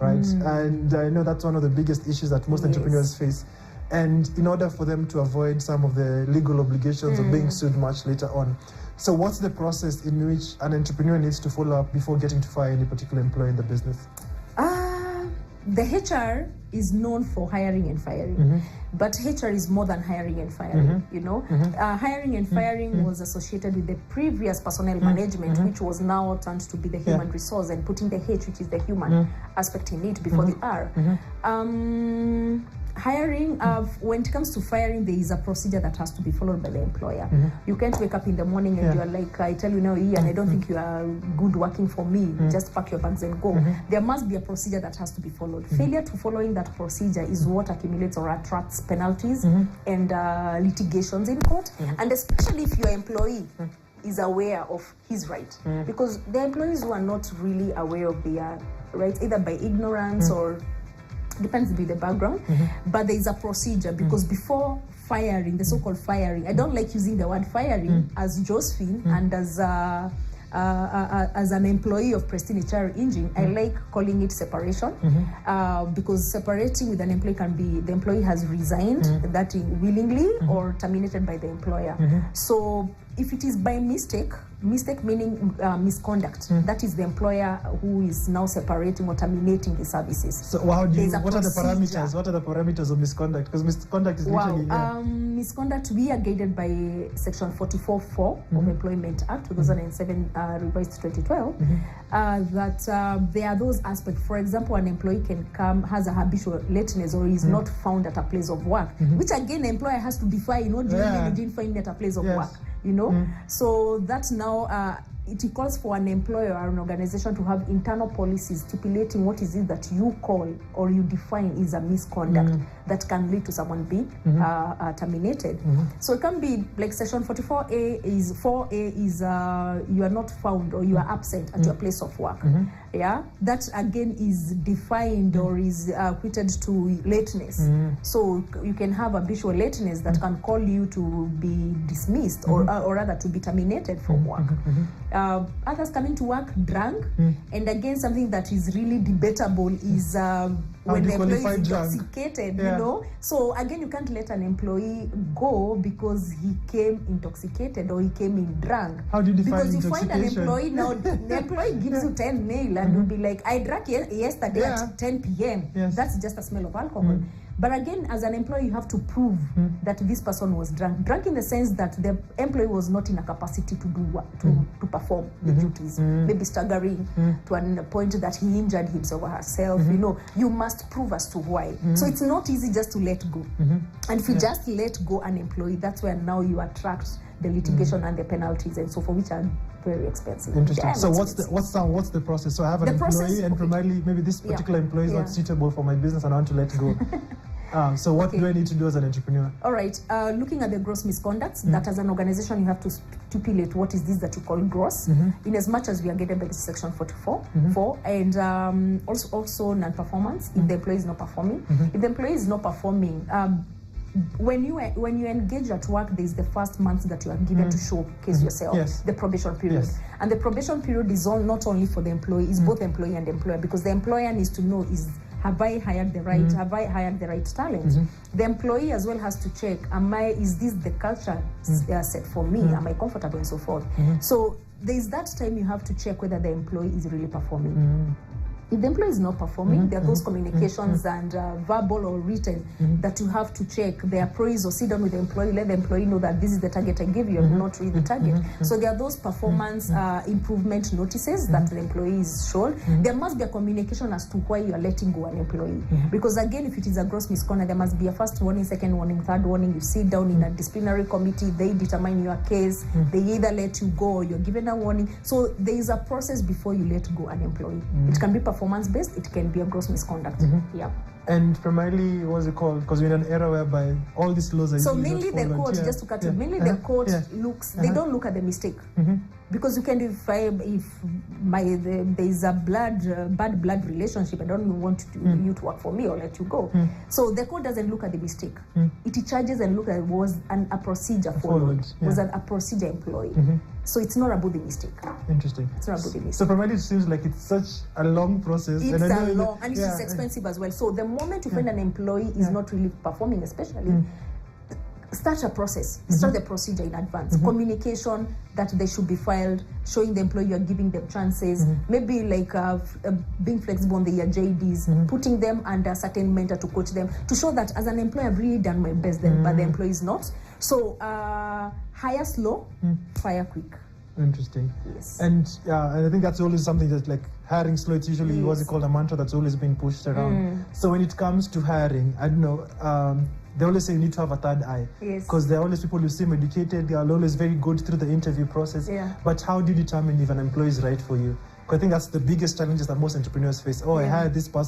right? And I know that's one of the biggest issues that most entrepreneurs face. And in order for them to avoid some of the legal obligations of being sued much later on. So what's the process in which an entrepreneur needs to follow up before getting to fire any particular employee in the business? The HR is known for hiring and firing, but HR is more than hiring and firing, you know. Hiring and firing was associated with the previous personnel management, which was now turned to be the human resource, and putting the H, which is the human aspect in it, before the R. Hiring, when it comes to firing, there is a procedure that has to be followed by the employer. You can't wake up in the morning and you're like, I tell you now, Ian, I don't think you are good working for me. Just pack your bags and go. There must be a procedure that has to be followed. Failure to following that procedure is what accumulates or attracts penalties and litigations in court. And especially if your employee is aware of his right. Because the employees who are not really aware of their rights, either by ignorance or depends on the background, but there is a procedure, because before firing, the so-called firing, I don't like using the word firing as Josephine and as an employee of Pristine HR Engine, I like calling it separation, because separating with an employee can be the employee has resigned that willingly or terminated by the employer. So if it is by mistake meaning misconduct, that is the employer who is now separating or terminating the services. So how do you, what are the parameters? What are the parameters of misconduct? Because misconduct is literally misconduct, we are guided by section 44(4) of Employment Act 2007 revised 2012, that there are those aspects. For example, an employee can come, has a habitual lateness, or is not found at a place of work, which again the employer has to define, you didn't find at a place of work. So that now it calls for an employer or an organization to have internal policies stipulating what is it that you call or you define is a misconduct that can lead to someone being terminated. So it can be like section 44A is 4A is you are not found or you are absent at your place of work. That again is defined or is equated to lateness. So you can have a visual lateness that can call you to be dismissed or rather to be terminated from work. Others coming to work drunk, and again something that is really debatable is when the employee is intoxicated, So again, you can't let an employee go because he came intoxicated or he came in drunk. How do you define Because you intoxication? find an employee now, the employee gives you 10 nail and will be like, I drank yesterday at 10 p.m. That's just a smell of alcohol. But again, as an employee, you have to prove that this person was drunk. Drunk in the sense that the employee was not in a capacity to do what, to perform the duties. Maybe staggering to a point that he injured himself or herself. You must prove as to why. So it's not easy just to let go. And if you just let go an employee, that's where now you attract the litigation and the penalties and so forth, which are very expensive. Interesting. So what's the process? So I have an employee, and primarily maybe this particular employee is not suitable for my business and I want to let go. So what do I need to do as an entrepreneur? All right. Looking at the gross misconducts, that as an organization you have to stipulate what is this that you call gross, in as much as we are guided by this section 44, and also non-performance, if the employee is not performing. If the employee is not performing, when you engage at work, there is the first month that you are given to showcase yourself, the probation period. And the probation period is not only for the employee, it's both employee and employer, because the employer needs to know have I hired the right, have I hired the right talent? The employee as well has to check, is this the culture set for me? Am I comfortable and so forth? So there is that time you have to check whether the employee is really performing. If the employee is not performing, there are those communications and verbal or written that you have to check. There are pros or sit down with the employee, let the employee know that this is the target I gave you, I'm not really the target. So there are those performance improvement notices that the employee is shown. There must be a communication as to why you are letting go an employee. Because again, if it is a gross misconduct, there must be a first warning, second warning, third warning. You sit down in a disciplinary committee, they determine your case, they either let you go or you're given a warning. So there is a process before you let go an employee. It can be performance-based, it can be a gross misconduct. And primarily, what's it called? Because we're in an era whereby all these laws are So usually mainly not the followed. court, Yeah. just to cut Yeah. it, mainly the court Yeah. looks, they don't look at the mistake. Because you can, if there is a bad blood relationship, I don't even want you to work for me or let you go. So the court doesn't look at the mistake. It charges and look at was a procedure followed, yeah. was a procedure employed. So it's not about the mistake. Interesting. It's not about the mistake. So primarily, it seems like it's such a long process. It's and I know a long, and it is expensive as well. So the moment you find an employee is not really performing, especially, start a process, start the procedure in advance. Communication that they should be filed, showing the employee you're giving them chances, maybe like being flexible on their JDs, putting them under a certain mentor to coach them, to show that as an employee I've really done my best, but the employee is not. So hire slow, fire quick. Interesting. Yes. And I think that's always something that's like hiring slow. It's usually what's it called, a mantra that's always been pushed around. So when it comes to hiring, I don't know, they always say you need to have a third eye. Yes. Because there are always people who seem educated, they are always very good through the interview process. Yeah. But how do you determine if an employee is right for you? Because I think that's the biggest challenges that most entrepreneurs face. Oh, I hired this person.